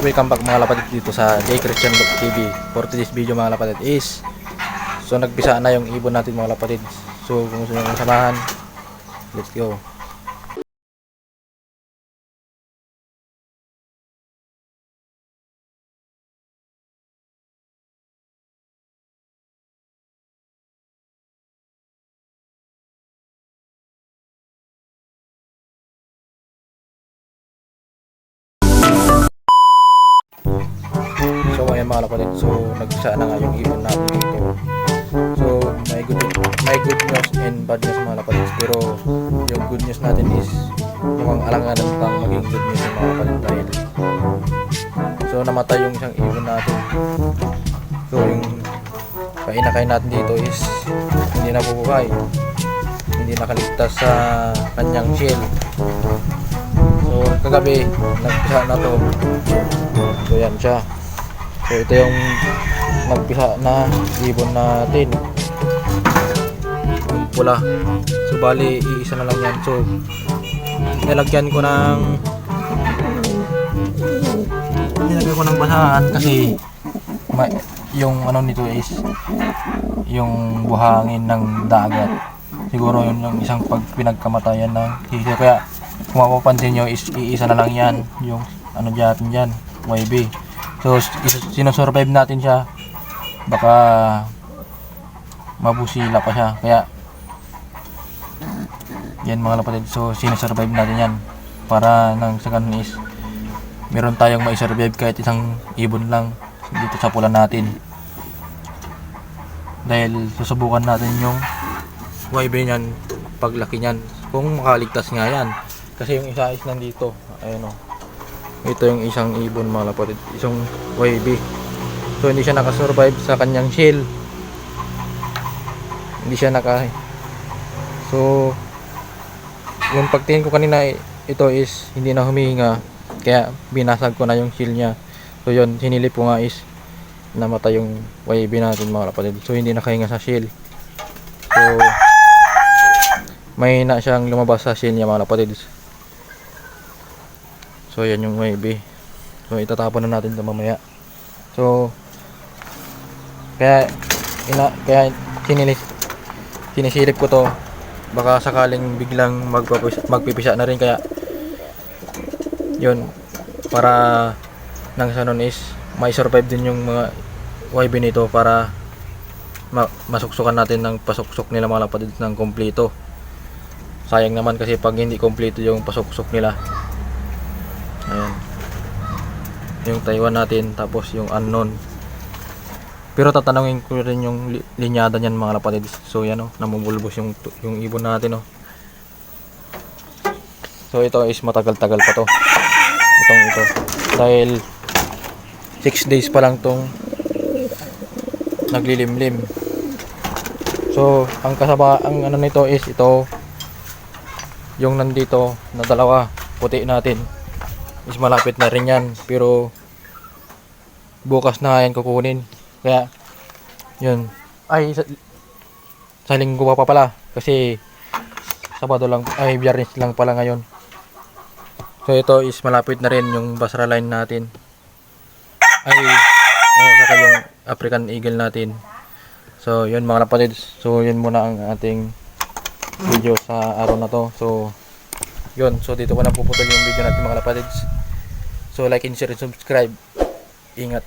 Welcome back mga lapatid dito sa J Christian Look TV. For today's video mga lapatid is nagpisa na yung ibon natin mga lapatid. So kung gusto nyo samahan, let's go. So ayan mga lapatid, so nagpisa na nga yung ibon natin dito. So may good news and bad news mga lapatid. Pero yung good news natin is mukhang alanganan pang maging good news yung mga lapatid dahil so namatay yung isang ibon natin. So yung kainakain natin dito is hindi na bubuhay, hindi nakaligtas sa kanyang shell. So kagabi nagpisa na to. So yan siya. So ito yung nagpisa na ibon natin, yung pula. So bali iisa na lang yan. So nilagyan ko ng basahan kasi yung ano nito is yung buhangin ng dagat. Siguro yun yung isang pinagkamatayan ng sisiw. Kaya kung mapapansin nyo is iisa na lang yan yung ano dyan YB. So sinusurvive natin siya, baka mabusila pa siya, kaya yan mga lapatid. So sinusurvive natin yan para nang sa ganun is meron tayong maisurvive kahit isang ibon lang dito sa pula natin, dahil susubukan natin yung YB nyan paglaki nyan kung makaligtas nga yan. Kasi yung isa is nandito, ayun o. Ito yung isang ibon mga lapatid, isang YB. So hindi siya nakasurvive sa kanyang shell, hindi siya so yung pagtingin ko kanina, ito is hindi na humihinga, kaya binasag ko na yung shell niya. So yun, hinilip ko nga is namatay yung YB natin mga lapatid. So hindi nakahinga sa shell, so may na siyang lumabas sa shell niya mga lapatid. So yan yung YB. So itatapon na natin ito mamaya. So kaya sinisilip ko to, baka sakaling biglang magpipisa na rin, kaya yun, para nang sa nun is may survive din yung mga YB nito, para masuksukan natin ng pasuksok nila mga lapatid ng kompleto. Sayang naman kasi pag hindi kompleto yung pasuksok nila. Ayan, yung Taiwan natin, tapos yung unknown. Pero tatanungin ko rin yung linyada niyan mga lapatid. So yan o, namumulbos yung ibon natin o. So ito is matagal-tagal pa to, ito dahil 6 days pa lang tong naglilimlim. So ang ano nito is ito, yung nandito na dalawa puti natin is malapit na rin yan, pero bukas na yan kukunin. Kaya yun, ay sa linggo pa pala, kasi Sabado lang, ay Biyernes lang pala ngayon. So ito is malapit na rin yung basra line natin, saka yung African Eagle natin. So yun mga lapatid, so yun muna ang ating video sa araw na to. So yun, so dito ko na puputol yung video natin mga lapatids. So like and share and subscribe. Ingat.